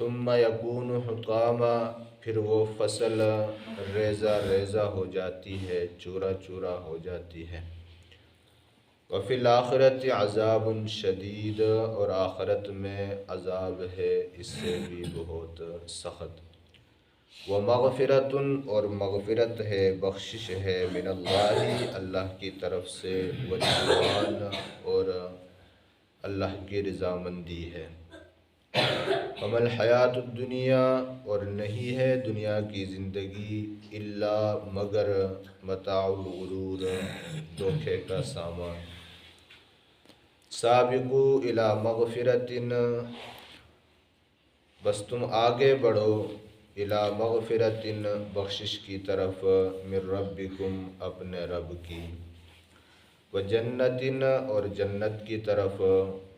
ثم یکون حطاما، پھر وہ فصل ریزہ ریزہ ہو جاتی ہے، چورا چورا ہو جاتی ہے۔ وفی الآخرت عذاب شدید، اور آخرت میں عذاب ہے اس سے بھی بہت سخت۔ ومغفرۃ، اور مغفرت ہے، بخشش ہے، من اللہ، اللہ کی طرف سے، ورضوان، اور اللہ کی رضامندی ہے۔ وما الحیات الدنیا، اور نہیں ہے دنیا کی زندگی، الا مگر متاع الغرور، دھوکے کا سامان۔ سابقوا الی مغفرۃ، بس تم آگے بڑھو، الی مغفرۃ، بخشش کی طرف، من ربکم، اپنے رب کی، وجنت، اور جنت کی طرف،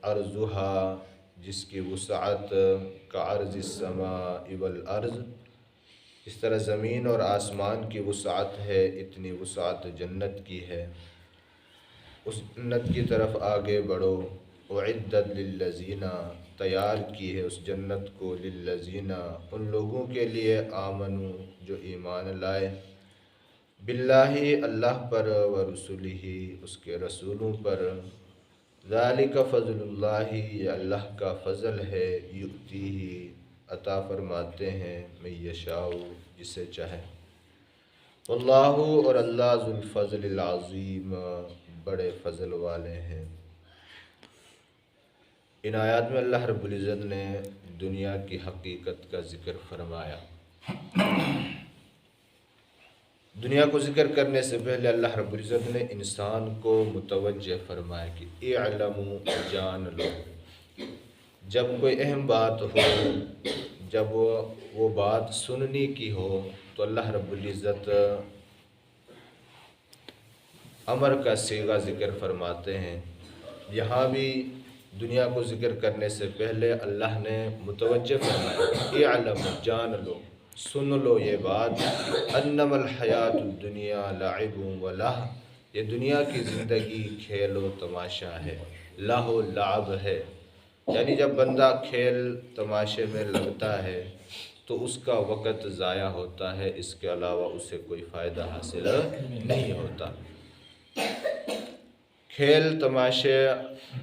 عرضھا، جس کی وسعت کعرض السماء والارض، اس طرح زمین اور آسمان کی وسعت ہے، اتنی وسعت جنت کی ہے، اس جنت کی طرف آگے بڑھو۔ اعدت للذین، تیار کی ہے اس جنت کو، للذین، ان لوگوں کے لیے، آمنو، جو ایمان لائے، باللہ، اللہ پر، ورسلہ، اس کے رسولوں پر، ذالک فضل اللہ، یہ اللہ کا فضل ہے، یؤتیہ، عطا فرماتے ہیں، من یشاء، جسے چاہے، واللہ، اور اللہ، ذو الفضل العظیم، بڑے فضل والے ہیں۔ ان آیات میں اللہ رب العزت نے دنیا کی حقیقت کا ذکر فرمایا۔ دنیا کو ذکر کرنے سے پہلے اللہ رب العزت نے انسان کو متوجہ فرمایا کہ اعلموا، جان لو، جب کوئی اہم بات ہو، جب وہ بات سننے کی ہو، تو اللہ رب العزت امر کا صیغہ ذکر فرماتے ہیں۔ یہاں بھی دنیا کو ذکر کرنے سے پہلے اللہ نے متوجہ فرمایا، اعلموا، جان لو، سن لو یہ بات، انما الحیات الدنیا لعب و لہو، یہ دنیا کی زندگی کھیل و تماشا ہے، لہو لعب ہے، یعنی جب بندہ کھیل تماشے میں لگتا ہے تو اس کا وقت ضائع ہوتا ہے، اس کے علاوہ اسے کوئی فائدہ حاصل نہیں ہوتا۔ کھیل تماشے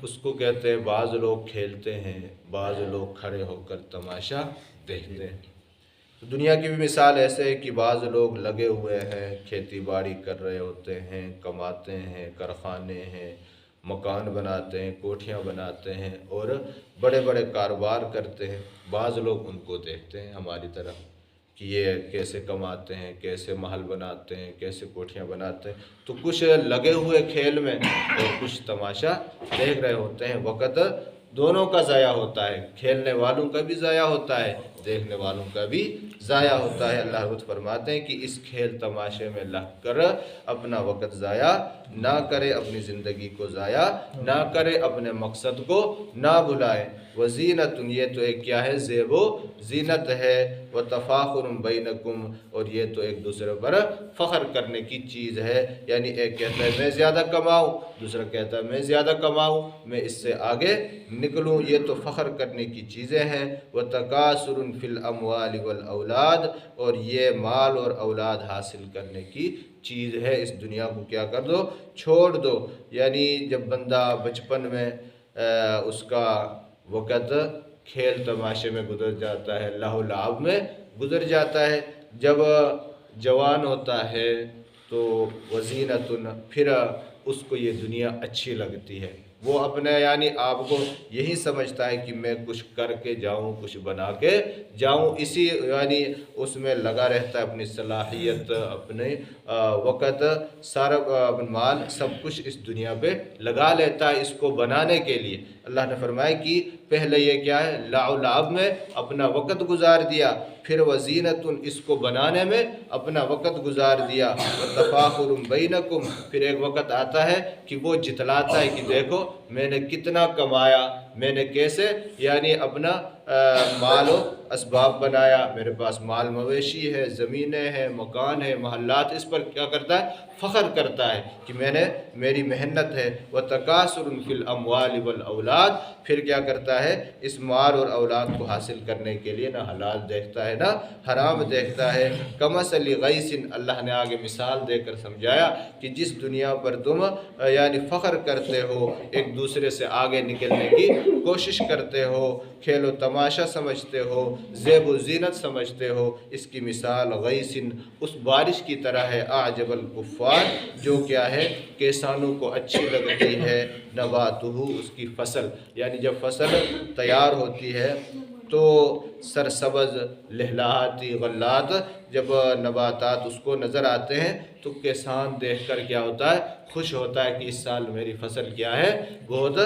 اس کو کہتے ہیں، بعض لوگ کھیلتے ہیں، بعض لوگ کھڑے ہو کر تماشا دیکھتے ہیں۔ دنیا کی بھی مثال ایسے ہے کہ بعض لوگ لگے ہوئے ہیں، کھیتی باڑی کر رہے ہوتے ہیں، کماتے ہیں، کارخانے ہیں، مکان بناتے ہیں، کوٹھیاں بناتے ہیں، اور بڑے بڑے کاروبار کرتے ہیں۔ بعض لوگ ان کو دیکھتے ہیں ہماری طرف کہ یہ کیسے کماتے ہیں، کیسے محل بناتے ہیں، کیسے کوٹھیاں بناتے ہیں، تو کچھ لگے ہوئے کھیل میں اور کچھ تماشا دیکھ رہے ہوتے ہیں۔ وقت دونوں کا ضائع ہوتا ہے، کھیلنے والوں کا بھی ضائع ہوتا ہے، دیکھنے والوں کا بھی ضائع ہوتا ہے۔ اللہ رب فرماتے ہیں کہ اس کھیل تماشے میں لگ کر اپنا وقت ضائع نہ کرے، اپنی زندگی کو ضائع نہ کرے، اپنے مقصد کو نہ بھلائے۔ وزینت، یہ تو ایک کیا ہے، زیب و زینت ہے، وتفاخر بینکم، اور یہ تو ایک دوسرے پر فخر کرنے کی چیز ہے، یعنی ایک کہتا ہے میں زیادہ کماؤں، دوسرا کہتا ہے میں زیادہ کماؤں، میں اس سے آگے نکلوں، یہ تو فخر کرنے کی چیزیں ہیں۔ وتکاثر فی الاموال والاولاد، اور یہ مال اور اولاد حاصل کرنے کی چیز ہے، اس دنیا کو کیا کر دو، چھوڑ دو۔ یعنی جب بندہ بچپن میں اس کا وقت کھیل تماشے میں گزر جاتا ہے، لہو لعب میں گزر جاتا ہے، جب جوان ہوتا ہے تو وزینت، پھر اس کو یہ دنیا اچھی لگتی ہے، وہ اپنے یعنی آپ کو یہی سمجھتا ہے کہ میں کچھ کر کے جاؤں، کچھ بنا کے جاؤں، اسی یعنی اس میں لگا رہتا ہے، اپنی صلاحیت، اپنے وقت، سارا مال، سب کچھ اس دنیا پہ لگا لیتا ہے اس کو بنانے کے لیے۔ اللہ نے فرمایا کہ پہلے یہ کیا ہے، لعب و لعب میں اپنا وقت گزار دیا، پھر وزینت، اس کو بنانے میں اپنا وقت گزار دیا، وتفاخر بینکم، پھر ایک وقت آتا ہے کہ وہ جتلاتا ہے کہ دیکھو میں نے کتنا کمایا، میں نے کیسے یعنی اپنا مال و اسباب بنایا، میرے پاس مال مویشی ہے، زمینیں ہیں، مکان ہے، محلات، اس پر کیا کرتا ہے؟ فخر کرتا ہے کہ میری محنت ہے۔ وَتَكَاثُرٌ فِي الْأَمْوَالِ وَالْأَوْلَادِ، پھر کیا کرتا ہے؟ اس مال اور اولاد کو حاصل کرنے کے لیے نہ حلال دیکھتا ہے نہ حرام دیکھتا ہے۔ کَمَثَلِ غَيْثٍ، اللہ نے آگے مثال دے کر سمجھایا کہ جس دنیا پر تم یعنی فخر کرتے ہو، ایک دوسرے سے آگے نکلنے کی کوشش کرتے ہو، کھیل و تماشا سمجھتے ہو، زیب و زینت سمجھتے ہو، اس کی مثال غیثن، اس بارش کی طرح ہے، اعجب الکفار، جو کیا ہے؟ کسانوں کو اچھی لگتی ہے، نباتہ، اس کی فصل، یعنی جب فصل تیار ہوتی ہے تو سرسبز لہلاتی غلات، جب نباتات اس کو نظر آتے ہیں تو کسان دیکھ کر کیا ہوتا ہے؟ خوش ہوتا ہے کہ اس سال میری فصل کیا ہے؟ بہت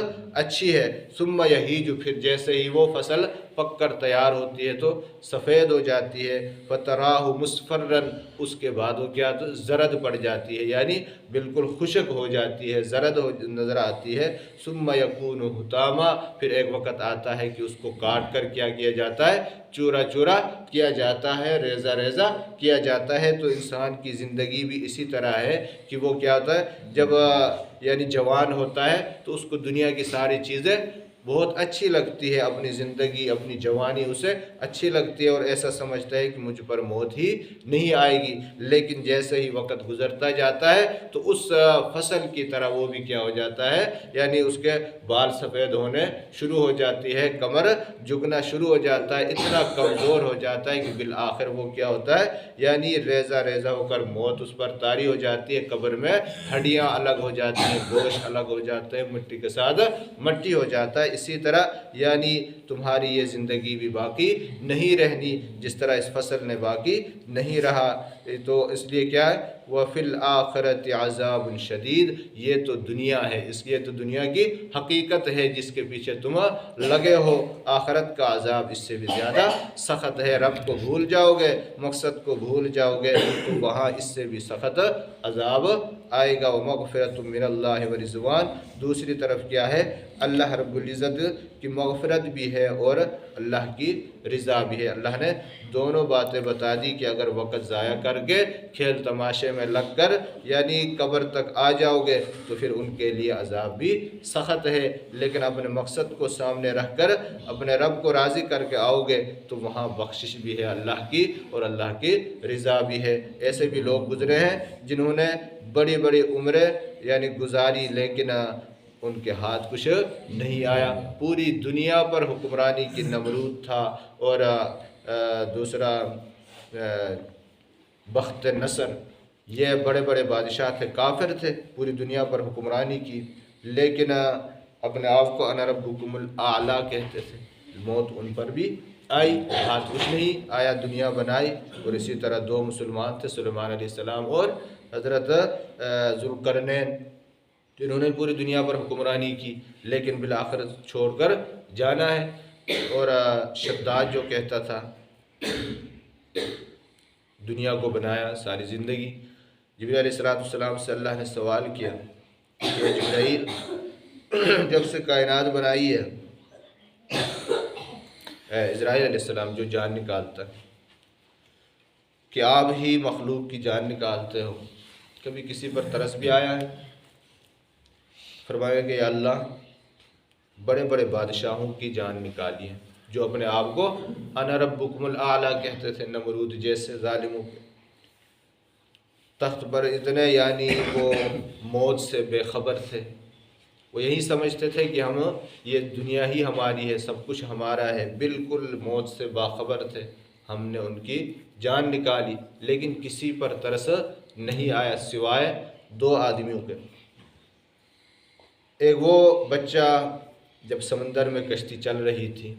اچھی ہے۔ ثم یہیج، پھر جیسے ہی وہ فصل پک کر تیار ہوتی ہے تو سفید ہو جاتی ہے، فتراہ مصفرن، اس کے بعد وہ کیا تو زرد پڑ جاتی ہے، یعنی بالکل خشک ہو جاتی ہے، زرد ہو نظر آتی ہے۔ ثم یکون حطاما، پھر ایک وقت آتا ہے کہ اس کو کاٹ کر کیا جاتا ہے؟ چورا چورا کیا جاتا ہے، ریزہ ریزہ کیا جاتا ہے۔ تو انسان کی زندگی بھی اسی طرح ہے کہ وہ کیا ہوتا ہے؟ جب یعنی جوان ہوتا ہے تو اس کو دنیا کی ساری چیزیں بہت اچھی لگتی ہے، اپنی زندگی، اپنی جوانی اسے اچھی لگتی ہے اور ایسا سمجھتا ہے کہ مجھ پر موت ہی نہیں آئے گی، لیکن جیسے ہی وقت گزرتا جاتا ہے تو اس فصل کی طرح وہ بھی کیا ہو جاتا ہے؟ یعنی اس کے بال سفید ہونے شروع ہو جاتی ہے، کمر جھکنا شروع ہو جاتا ہے، اتنا کمزور ہو جاتا ہے کہ بالآخر وہ کیا ہوتا ہے؟ یعنی ریزہ ریزہ ہو کر موت اس پر طاری ہو جاتی ہے، قبر میں ہڈیاں الگ ہو جاتی ہیں، گوشت الگ ہو جاتے ہیں، مٹی کے ساتھ مٹی ہو جاتا ہے۔ اسی طرح یعنی تمہاری یہ زندگی بھی باقی نہیں رہنی، جس طرح اس فصل نے باقی نہیں رہا۔ تو اس لیے کیا ہے؟ وَفِي الْآخِرَةِ عَذَابٌ شَدِيدٌ، یہ تو دنیا ہے، یہ تو دنیا کی حقیقت ہے جس کے پیچھے تم لگے ہو۔ آخرت کا عذاب اس سے بھی زیادہ سخت ہے، رب کو بھول جاؤ گے، مقصد کو بھول جاؤ گے تو وہاں اس سے بھی سخت عذاب آئے گا۔ وَمَغْفِرَةٌ مِّنَ اللَّهِ وَرِضْوَانٌ، دوسری طرف کیا ہے؟ اللہ رب العزت کی مغفرت بھی ہے اور اللہ کی رضا بھی ہے۔ اللہ نے دونوں باتیں بتا دی کہ اگر وقت ضائع کر کے کھیل تماشے میں لگ کر یعنی قبر تک آ جاؤ گے تو پھر ان کے لیے عذاب بھی سخت ہے، لیکن اپنے مقصد کو سامنے رکھ کر اپنے رب کو راضی کر کے آؤ گے تو وہاں بخشش بھی ہے اللہ کی اور اللہ کی رضا بھی ہے۔ ایسے بھی لوگ گزرے ہیں جنہوں نے بڑی بڑی عمریں یعنی گزاری، لیکن ان کے ہاتھ کچھ نہیں آیا۔ پوری دنیا پر حکمرانی کی نمرود تھا، اور دوسرا بخت نصر، یہ بڑے بڑے بادشاہ تھے، کافر تھے، پوری دنیا پر حکمرانی کی، لیکن اپنے آپ کو انا ربکم الاعلیٰ کہتے تھے۔ موت ان پر بھی آئی، ہاتھ کچھ نہیں آیا، دنیا بنائی۔ اور اسی طرح دو مسلمان تھے، سلیمان علیہ السلام اور حضرت ذوالقرنین، جنہوں نے پوری دنیا پر حکمرانی کی، لیکن بالآخر چھوڑ کر جانا ہے۔ اور شداد جو کہتا تھا دنیا کو بنایا ساری زندگی، جبرائیل علیہ السلام سے اللہ نے سوال کیا کہ جبرائیل، جب سے کائنات بنائی ہے، اسرائیل علیہ السلام جو جان نکالتا ہے، کہ آپ ہی مخلوق کی جان نکالتے ہو، کبھی کسی پر ترس بھی آیا ہے؟ فرمایا کہ یا اللہ، بڑے بڑے بادشاہوں کی جان نکالی ہے جو اپنے آپ کو انا ربکم الاعلیٰ کہتے تھے، نمرود جیسے ظالموں کے تخت پر اتنے یعنی وہ موت سے بے خبر تھے، وہ یہی سمجھتے تھے کہ ہم یہ دنیا ہی ہماری ہے، سب کچھ ہمارا ہے، بالکل موت سے باخبر تھے۔ ہم نے ان کی جان نکالی لیکن کسی پر ترس نہیں آیا سوائے دو آدمیوں کے۔ ایک وہ بچہ جب سمندر میں کشتی چل رہی تھی،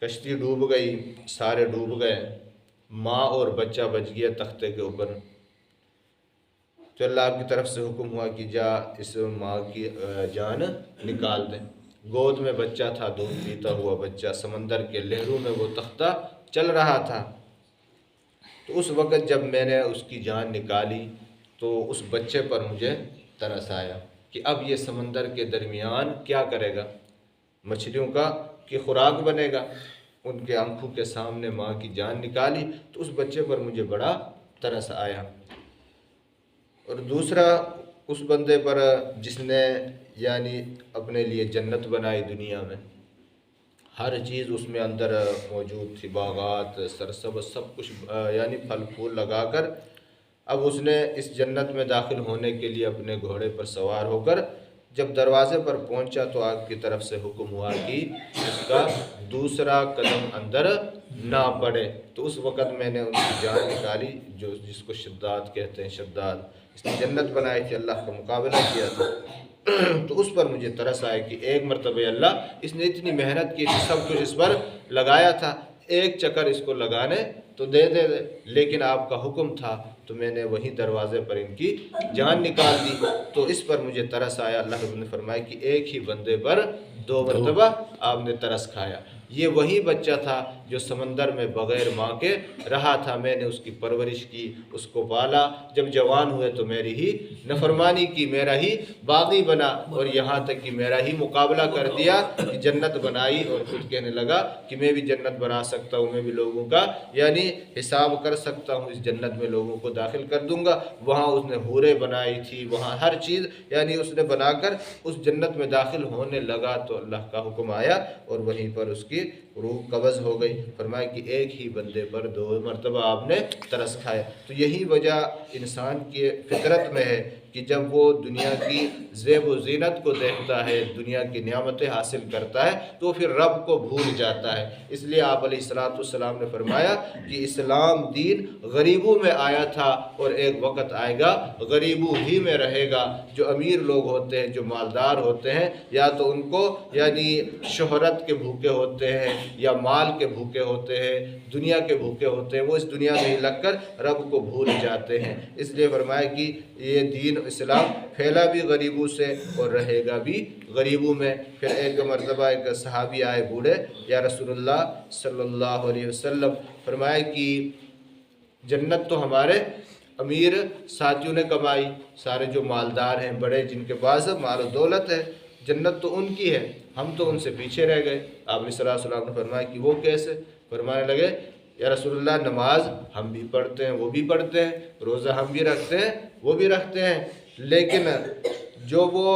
کشتی ڈوب گئی، سارے ڈوب گئے، ماں اور بچہ بچ گیا تختے کے اوپر، تو اللہ کی طرف سے حکم ہوا کہ جا اس ماں کی جان نکال دیں۔ گود میں بچہ تھا، دودھ پیتا ہوا بچہ، سمندر کے لہروں میں وہ تختہ چل رہا تھا۔ تو اس وقت جب میں نے اس کی جان نکالی تو اس بچے پر مجھے ترس آیا کہ اب یہ سمندر کے درمیان کیا کرے گا، مچھلیوں کا کی خوراک بنے گا۔ ان کے آنکھوں کے سامنے ماں کی جان نکالی تو اس بچے پر مجھے بڑا ترس آیا۔ اور دوسرا اس بندے پر جس نے یعنی اپنے لیے جنت بنائی دنیا میں، ہر چیز اس میں اندر موجود تھی، باغات سرسبز سب کچھ یعنی پھل پھول لگا کر، اب اس نے اس جنت میں داخل ہونے کے لیے اپنے گھوڑے پر سوار ہو کر جب دروازے پر پہنچا تو آگ کی طرف سے حکم ہوا کہ اس کا دوسرا قدم اندر نہ پڑے۔ تو اس وقت میں نے ان کی جان نکالی، جس کو شداد کہتے ہیں، شداد، اس نے جنت بنائی تھی، اللہ کا مقابلہ کیا تھا۔ تو اس پر مجھے ترس آئے کہ ایک مرتبہ اللہ، اس نے اتنی محنت کی تھی، سب کچھ اس پر لگایا تھا، ایک چکر اس کو لگانے تو دے لیکن آپ کا حکم تھا تو میں نے وہیں دروازے پر ان کی جان نکال دی۔ تو اس پر مجھے ترس آیا۔ اللہ نے فرمایا کہ ایک ہی بندے پر 2 مرتبہ آپ نے ترس کھایا۔ یہ وہی بچہ تھا جو سمندر میں بغیر ماں کے رہا تھا، میں نے اس کی پرورش کی، اس کو پالا، جب جوان ہوئے تو میری ہی نافرمانی کی، میرا ہی باغی بنا، اور یہاں تک کہ میرا ہی مقابلہ کر دیا کہ جنت بنائی، اور خود کہنے لگا کہ میں بھی جنت بنا سکتا ہوں، میں بھی لوگوں کا یعنی حساب کر سکتا ہوں، اس جنت میں لوگوں کو داخل کر دوں گا۔ وہاں اس نے حوریں بنائی تھی، وہاں ہر چیز یعنی اس نے بنا کر اس جنت میں داخل ہونے لگا تو اللہ کا حکم آیا اور وہیں پر اس کی روح قبض ہو گئی۔ فرمایا کہ ایک ہی بندے پر 2 مرتبہ آپ نے ترس کھایا۔ تو یہی وجہ انسان کی فطرت میں ہے کہ جب وہ دنیا کی زیب و زینت کو دیکھتا ہے، دنیا کی نعمتیں حاصل کرتا ہے تو پھر رب کو بھول جاتا ہے۔ اس لیے آپ علیہ السلام نے فرمایا کہ اسلام دین غریبوں میں آیا تھا اور ایک وقت آئے گا غریبوں ہی میں رہے گا۔ جو امیر لوگ ہوتے ہیں، جو مالدار ہوتے ہیں، یا تو ان کو یعنی شہرت کے بھوکے ہوتے ہیں یا مال کے بھوکے ہوتے ہیں، دنیا کے بھوکے ہوتے ہیں، وہ اس دنیا میں ہی لگ کر رب کو بھول جاتے ہیں۔ اس لیے فرمایا کہ یہ دین اسلام پھیلا بھی غریبوں سے اور رہے گا بھی غریبوں میں۔ پھر ایک مرتبہ ایک صحابی آئے بوڑھے، یا رسول اللہ صلی اللہ علیہ وسلم، فرمایا کہ جنت تو ہمارے امیر ساتھیوں نے کمائی، سارے جو مالدار ہیں، بڑے جن کے پاس مال و دولت ہے، جنت تو ان کی ہے، ہم تو ان سے پیچھے رہ گئے۔ آپ علیہ السلام نے فرمایا کہ وہ کیسے؟ فرمانے لگے یا رسول اللہ نماز ہم بھی پڑھتے ہیں، وہ بھی پڑھتے ہیں، روزہ ہم بھی رکھتے ہیں، وہ بھی رکھتے ہیں، لیکن جو وہ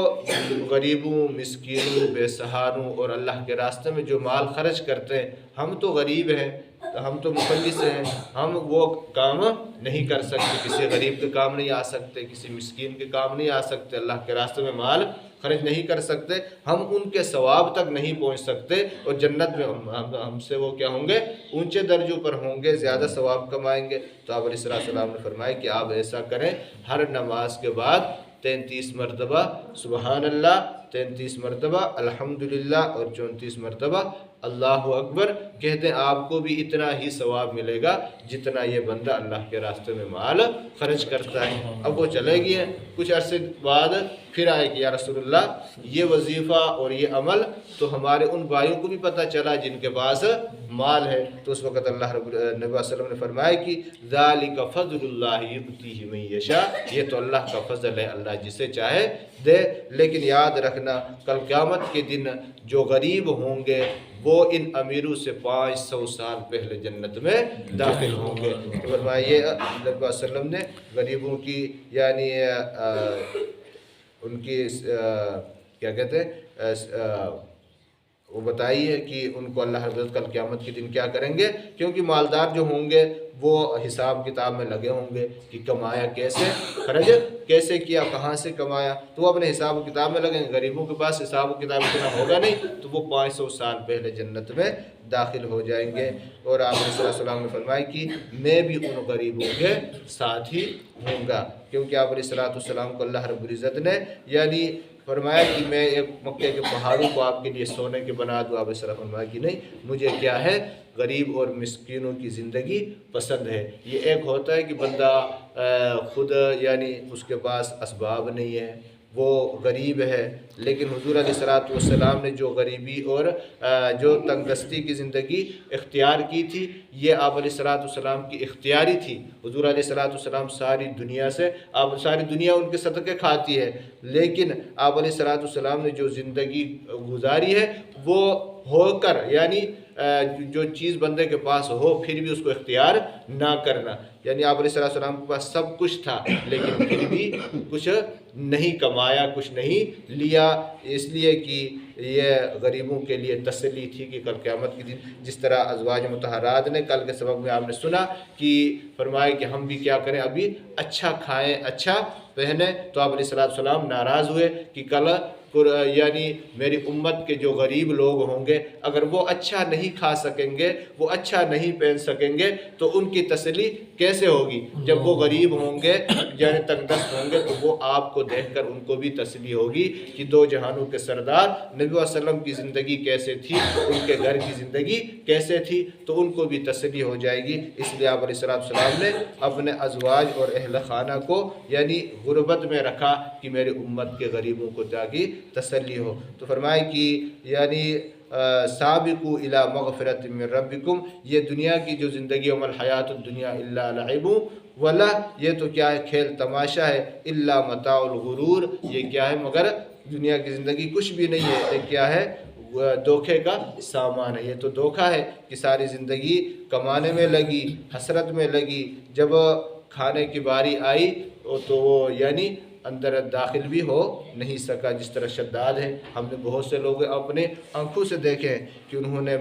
غریبوں، مسکینوں، بے سہاروں اور اللہ کے راستے میں جو مال خرچ کرتے ہیں، ہم تو غریب ہیں، ہم تو مفلس ہیں، ہم وہ کام نہیں کر سکتے، کسی غریب کے کام نہیں آ سکتے، کسی مسکین کے کام نہیں آ سکتے، اللہ کے راستے میں مال خرچ نہیں کر سکتے، ہم ان کے ثواب تک نہیں پہنچ سکتے، اور جنت میں ہم سے وہ کیا ہوں گے؟ اونچے درجوں پر ہوں گے، زیادہ ثواب کمائیں گے۔ تو آپ علیہ السلام نے فرمایا کہ آپ ایسا کریں، ہر نماز کے بعد 33 مرتبہ سبحان اللہ، 33 مرتبہ الحمدللہ اور 34 مرتبہ اللہ اکبر کہتے ہیں، آپ کو بھی اتنا ہی ثواب ملے گا جتنا یہ بندہ اللہ کے راستے میں مال خرچ کرتا ہے۔ اب وہ چلے گئے، کچھ عرصے بعد پھر آئے کہ یا رسول اللہ یہ وظیفہ اور یہ عمل تو ہمارے ان بھائیوں کو بھی پتہ چلا جن کے پاس مال ہے۔ تو اس وقت اللہ رب نبی صلی اللہ علیہ وسلم نے فرمایا کہ ذالک فضل اللہ یؤتیہ من یشاء، یہ تو اللہ کا فضل ہے، اللہ جسے چاہے دے۔ لیکن یاد رکھنا کل قیامت کے دن جو غریب ہوں گے وہ ان امیروں سے 500 سال پہلے جنت میں داخل ہوں گے۔ فرمایا نبی صلی اللہ علیہ وسلم نے غریبوں کی یعنی ان کی کیا کہتے ہیں وہ بتائی ہے کہ ان کو اللہ رب کل قیامت کے دن کیا کریں گے، کیونکہ مالدار جو ہوں گے وہ حساب کتاب میں لگے ہوں گے کہ کمایا کیسے، خرچ کیسے کیا، کہاں سے کمایا، تو وہ اپنے حساب و کتاب میں لگیں گے۔ غریبوں کے پاس حساب و کتاب اتنا ہوگا نہیں، تو وہ 500 سال پہلے جنت میں داخل ہو جائیں گے۔ اور آپ علیہ السلام نے فرمایا کہ میں بھی ان غریبوں کے ساتھ ہی ہوں گا، کیونکہ آپ علیہ السلام کو اللہ رب العزت نے یعنی فرمایا کہ میں ایک مکے کے پہاڑوں کو آپ کے لیے سونے کے بنا دوں۔ آپ علیہ السلام فرمایا کہ نہیں، مجھے کیا ہے، غریب اور مسکینوں کی زندگی پسند ہے۔ یہ ایک ہوتا ہے کہ بندہ خود یعنی اس کے پاس اسباب نہیں ہے، وہ غریب ہے، لیکن حضور علیہ الصلوۃ والسلام نے جو غریبی اور جو تنگ دستی کی زندگی اختیار کی تھی، یہ آپ علیہ الصلوۃ والسلام کی اختیاری تھی۔ حضور علیہ الصلوۃ والسلام ساری دنیا ان کے صدقے کھاتی ہے، لیکن آپ علیہ الصلوۃ والسلام نے جو زندگی گزاری ہے وہ ہو کر، یعنی جو چیز بندے کے پاس ہو پھر بھی اس کو اختیار نہ کرنا، یعنی آپ علیہ السلام کے پاس سب کچھ تھا لیکن پھر بھی کچھ نہیں کمایا، کچھ نہیں لیا، اس لیے کہ یہ غریبوں کے لیے تسلی تھی کہ کل قیامت کے دن جس طرح ازواج مطہرات نے کل کے سبق میں آپ نے سنا کہ فرمائے کہ ہم بھی کیا کریں، ابھی اچھا کھائیں اچھا پہنیں، تو آپ علیہ السلام ناراض ہوئے کہ کل یعنی میری امت کے جو غریب لوگ ہوں گے اگر وہ اچھا نہیں کھا سکیں گے، وہ اچھا نہیں پہن سکیں گے تو ان کی تسلی کیسے ہوگی؟ جب وہ غریب ہوں گے یعنی تنگ دست ہوں گے تو وہ آپ کو دیکھ کر ان کو بھی تسلی ہوگی کہ دو جہانوں کے سردار نبی صلی اللہ علیہ وسلم کی زندگی کیسے تھی، ان کے گھر کی زندگی کیسے تھی، تو ان کو بھی تسلی ہو جائے گی۔ اس لیے آپ علیہ السلام نے اپنے ازواج اور اہل خانہ کو یعنی غربت میں رکھا کہ میری امت کے غریبوں کو تاکہ تسلی ہو۔ تو فرمائے کہ یعنی سابقوا الی مغفرۃ من ربکم، یہ دنیا کی جو زندگی وما الحیات الدنیا الا لعب ولا، یہ تو کیا ہے، کھیل تماشا ہے، الا متاع الغرور، یہ کیا ہے مگر دنیا کی زندگی کچھ بھی نہیں ہے، یہ کیا ہے، دھوکے کا سامان ہے۔ یہ تو دھوکا ہے کہ ساری زندگی کمانے میں لگی، حسرت میں لگی، جب کھانے کی باری آئی تو وہ یعنی اندر داخل بھی ہو نہیں سکا، جس طرح شداد ہے۔ ہم نے بہت سے لوگ اپنے آنکھوں سے دیکھے ہیں کہ انہوں نے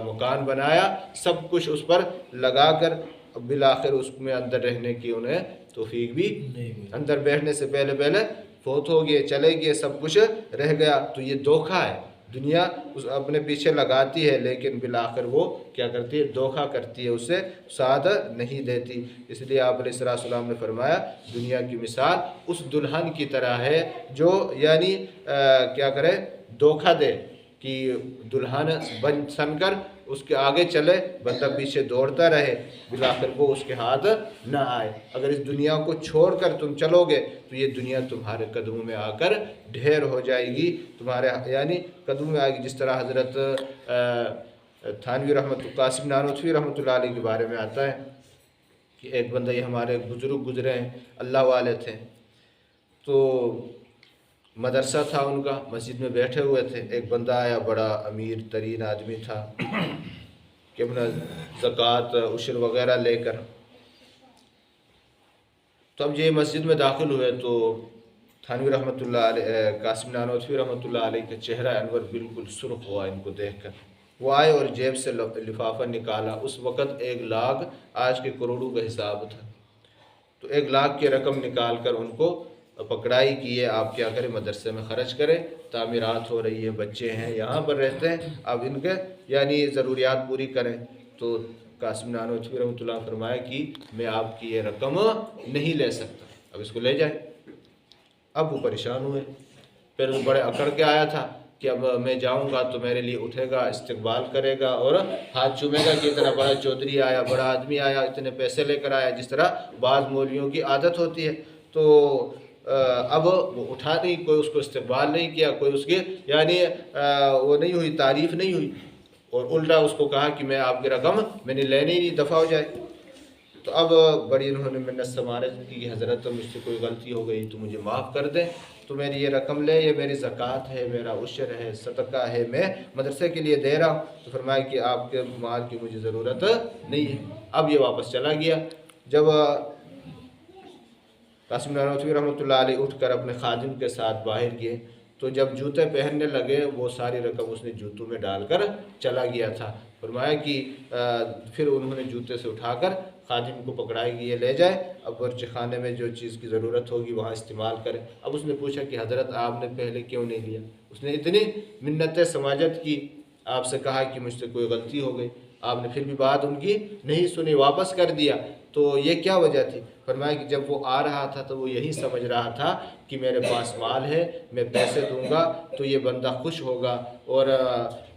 مکان بنایا، سب کچھ اس پر لگا کر بالآخر اس میں اندر رہنے کی انہیں توفیق بھی، اندر بیٹھنے سے پہلے فوت ہو گئے، چلے گئے، سب کچھ رہ گیا۔ تو یہ دھوکا ہے، دنیا اپنے پیچھے لگاتی ہے لیکن بالآخر وہ کیا کرتی ہے، دھوکا کرتی ہے، اسے ساتھ نہیں دیتی۔ اس لیے آپ علیہ السلام نے فرمایا دنیا کی مثال اس دلہن کی طرح ہے جو یعنی کیا کرے، دھوکا دے کہ دلہن بن سن کر اس کے آگے چلے، بندہ پیچھے دوڑتا رہے، بالآخر وہ اس کے ہاتھ نہ آئے۔ اگر اس دنیا کو چھوڑ کر تم چلو گے تو یہ دنیا تمہارے قدموں میں آ کر ڈھیر ہو جائے گی، تمہارے یعنی قدموں میں آئے گی۔ جس طرح حضرت تھانوی قاسم نانوتوی رحمۃ اللہ علیہ کے بارے میں آتا ہے کہ ایک بندہ، یہ ہمارے بزرگ گزرے ہیں، اللہ والے تھے، تو مدرسہ تھا ان کا، مسجد میں بیٹھے ہوئے تھے، ایک بندہ آیا، بڑا امیر ترین آدمی تھا، کہ اپنا زکوٰۃ عشر وغیرہ لے کر، تو اب یہ مسجد میں داخل ہوئے تو تھانوی رحمۃ اللہ علیہ، قاسم نانوتوی رحمۃ اللہ علیہ کا چہرہ انور بالکل سرخ ہوا ان کو دیکھ کر۔ وہ آئے اور جیب سے لفافہ نکالا، اس وقت 1 لاکھ آج کے کروڑوں کا حساب تھا، تو 1 لاکھ کی رقم نکال کر ان کو پکڑائی کہ یہ آپ کیا کریں، مدرسے میں خرچ کریں، تعمیرات ہو رہی ہے، بچے ہیں یہاں پر رہتے ہیں، اب ان کے یعنی ضروریات پوری کریں۔ تو قاسم نانوتوی رحمۃ اللہ فرمایا کہ میں آپ کی یہ رقم نہیں لے سکتا، اب اس کو لے جائیں۔ اب وہ پریشان ہوئے، پھر وہ بڑے اکڑ کے آیا تھا کہ اب میں جاؤں گا تو میرے لیے اٹھے گا، استقبال کرے گا اور ہاتھ چومے گا کہ اتنا بڑا چودھری آیا، بڑا آدمی آیا، اتنے پیسے لے کر آیا، جس طرح بعض مولویوں کی عادت ہوتی ہے۔ تو اب وہ اٹھا نہیں، کوئی اس کو استقبال نہیں کیا، کوئی اس کی یعنی وہ نہیں ہوئی، تعریف نہیں ہوئی، اور الٹا اس کو کہا کہ میں آپ کی رقم میں نے لینی ہی نہیں، دفع ہو جائے۔ تو اب بڑی انہوں نے منت سماجت کی کہ حضرت مجھ سے کوئی غلطی ہو گئی تو مجھے معاف کر دیں، تو میری یہ رقم لے، یہ میری زکوٰۃ ہے، میرا عشر ہے، صدقہ ہے، میں مدرسے کے لیے دے رہا ہوں۔ تو فرمایا کہ آپ کے مال کی مجھے ضرورت نہیں ہے۔ اب یہ واپس چلا گیا۔ جب قاسم نانوتوی رحمۃ اللہ علیہ اٹھ کر اپنے خادم کے ساتھ باہر گئے تو جب جوتے پہننے لگے وہ ساری رقم اس نے جوتوں میں ڈال کر چلا گیا تھا۔ فرمایا کہ پھر انہوں نے جوتے سے اٹھا کر خادم کو پکڑائی کہ یہ لے جائے، اب ورچہ خانے میں جو چیز کی ضرورت ہوگی وہاں استعمال کرے۔ اب اس نے پوچھا کہ حضرت آپ نے پہلے کیوں نہیں لیا؟ اس نے اتنی منتیں سماجت کی، آپ سے کہا کہ مجھ سے کوئی غلطی ہو گئی، آپ نے پھر بھی بات ان کی نہیں سنی، واپس کر دیا، تو یہ کیا وجہ تھی؟ فرمایا کہ جب وہ آ رہا تھا تو وہ یہی سمجھ رہا تھا کہ میرے پاس مال ہے، میں پیسے دوں گا تو یہ بندہ خوش ہوگا اور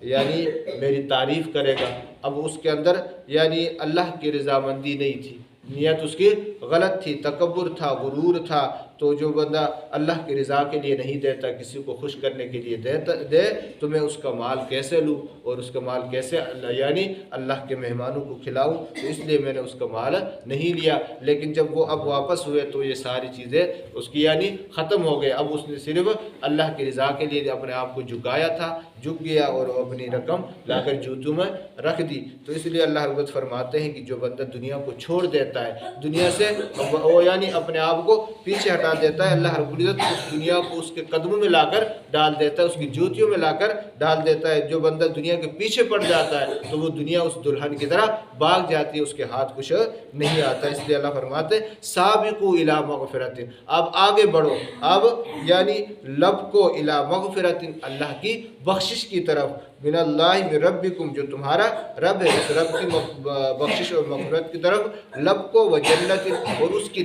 یعنی میری تعریف کرے گا۔ اب اس کے اندر یعنی اللہ کی رضامندی نہیں تھی، نیت اس کی غلط تھی، تکبر تھا، غرور تھا، تو جو بندہ اللہ کی رضا کے لیے نہیں دیتا، کسی کو خوش کرنے کے لیے دے تو میں اس کا مال کیسے لوں اور اس کا مال کیسے یعنی اللہ کے مہمانوں کو کھلاؤں، تو اس لیے میں نے اس کا مال نہیں لیا۔ لیکن جب وہ اب واپس ہوئے تو یہ ساری چیزیں اس کی یعنی ختم ہو گئے۔ اب اس نے صرف اللہ کی رضا کے لیے اپنے آپ کو جھکایا تھا، جھک گیا اور وہ اپنی رقم لا کر جوتوں میں رکھ دی۔ تو اس لیے اللہ رب العزت فرماتے ہیں کہ جو بندہ دنیا کو چھوڑ دیتا ہے، دنیا سے وہ یعنی اپنے آپ کو پیچھے ہٹا دیتا ہے، اللہ رب العزت اس دنیا کو اس کے قدموں میں لا کر ڈال دیتا ہے، اس کی جوتیوں میں لا کر ڈال دیتا ہے۔ جو بندہ دنیا کے پیچھے پڑ جاتا ہے تو وہ دنیا اس دلہن کی طرح بھاگ جاتی ہے، اس کے ہاتھ کچھ نہیں آتا۔ اس لیے اللہ فرماتے ہیں سابقوا الی مغفرۃ، اب آگے بڑھو، اب یعنی لبکو الی مغفرۃ، اللہ کی بخشش کی طرف، من اللہ من ربکم، جو تمہارا رب ہے، اس رب کی بخشش اور مغفرت کی طرف لبکو، و جنت، اور اس کی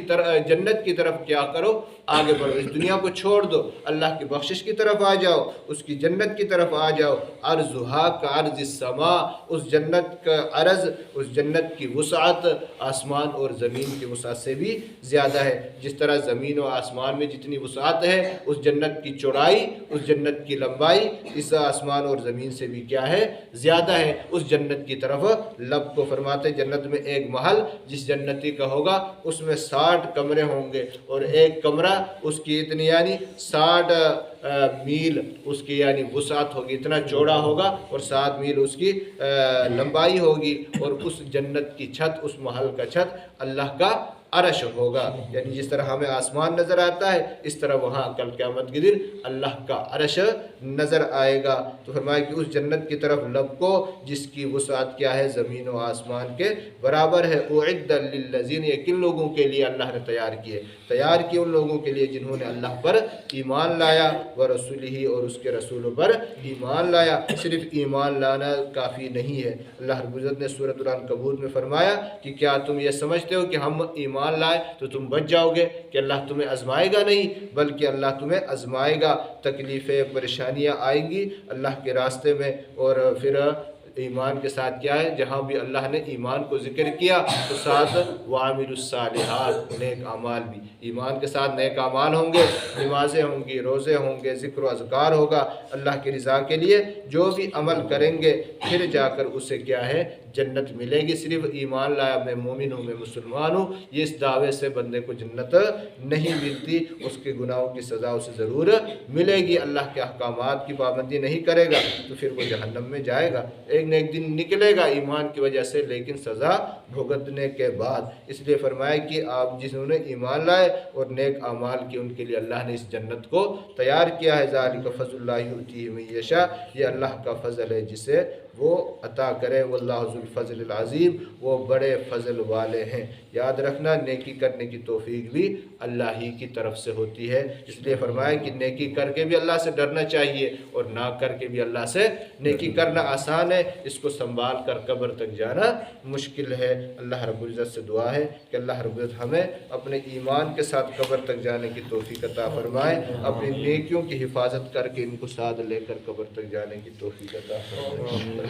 جنت کی طرف کیا کرو، آگے بڑھو۔ اس دنیا کو چھوڑ دو، اللہ کی بخشش کی طرف آ جاؤ، اس کی جنت کی طرف آ جاؤ۔ عرضھا کعرض السماء، اس جنت کا عرض، اس جنت کی وسعت آسمان اور زمین کی وسعت سے بھی زیادہ ہے۔ جس طرح زمین و آسمان میں جتنی وسعت ہے، اس جنت کی چوڑائی، اس جنت کی لمبائی اس آسمان اور زمین سے بھی کیا ہے، زیادہ ہے۔ اس جنت کی طرف لب کو فرماتے، جنت میں ایک محل جس جنتی کا ہوگا اس میں 60 کمرے ہوں گے، اور ایک کمرہ اس کی اتنی یعنی 60 میل اس کی یعنی وسعت ہوگی، اتنا چوڑا ہوگا، اور 7 میل اس کی لمبائی ہوگی۔ اور اس جنت کی چھت، اس محل کا چھت اللہ کا عرش ہوگا۔ یعنی جس طرح ہمیں آسمان نظر آتا ہے، اس طرح وہاں کل قیامت کے دن اللہ کا عرش نظر آئے گا۔ تو فرمایا کہ اس جنت کی طرف لب کو جس کی وسعت کیا ہے، زمین و آسمان کے برابر ہے۔ اعد للذین، یہ کن لوگوں کے لیے اللہ نے تیار کیے، تیار کیے ان لوگوں کے لیے جنہوں نے اللہ پر ایمان لایا، ورسولہ، اور اس کے رسولوں پر ایمان لایا۔ صرف ایمان لانا کافی نہیں ہے۔ اللہ رب العزت نے سورۃ العنکبوت میں فرمایا کہ کیا تم یہ سمجھتے ہو کہ ہم ایمان لائے تو تم بچ جاؤ گے، کہ اللہ تمہیں آزمائے گا؟ نہیں، بلکہ اللہ تمہیں آزمائے گا، تکلیفیں پریشانیاں آئیں گی اللہ کے راستے میں۔ اور پھر ایمان کے ساتھ کیا ہے، جہاں بھی اللہ نے ایمان کو ذکر کیا تو ساتھ وعاملوا الصالحات، نیک اعمال بھی، ایمان کے ساتھ نیک اعمال ہوں گے، نمازیں ہوں گی، روزے ہوں گے، ذکر و اذکار ہوگا، اللہ کی رضا کے لیے جو بھی عمل کریں گے، پھر جا کر اسے کیا ہے، جنت ملے گی۔ صرف ایمان لایا، میں مومن ہوں، میں مسلمان ہوں، یہ اس دعوے سے بندے کو جنت نہیں ملتی، اس کے گناہوں کی سزا اسے ضرور ملے گی۔ اللہ کے احکامات کی پابندی نہیں کرے گا تو پھر وہ جہنم میں جائے گا، ایک نہ ایک دن نکلے گا ایمان کی وجہ سے، لیکن سزا بھگتنے کے بعد۔ اس لیے فرمایا کہ آپ جنہوں نے ایمان لائے اور نیک اعمال کی، ان کے لیے اللہ نے اس جنت کو تیار کیا ہے۔ ذالک فضل اللہ یؤتیہ من یشاء، یہ اللہ کا فضل ہے جسے وہ عطا کرے۔ واللہ ذو الفضل العظیم، وہ بڑے فضل والے ہیں۔ یاد رکھنا، نیکی کرنے کی توفیق بھی اللہ ہی کی طرف سے ہوتی ہے۔ اس لیے فرمایا کہ نیکی کر کے بھی اللہ سے ڈرنا چاہیے، اور نہ کر کے بھی اللہ سے۔ نیکی کرنا آسان ہے، اس کو سنبھال کر قبر تک جانا مشکل ہے۔ اللہ رب العزت سے دعا ہے کہ اللہ رب العزت ہمیں اپنے ایمان کے ساتھ قبر تک جانے کی توفیق عطا فرمائے، اپنی نیکیوں کی حفاظت کر کے ان کو ساتھ لے کر قبر تک جانے کی توفیق عطا فرمائے۔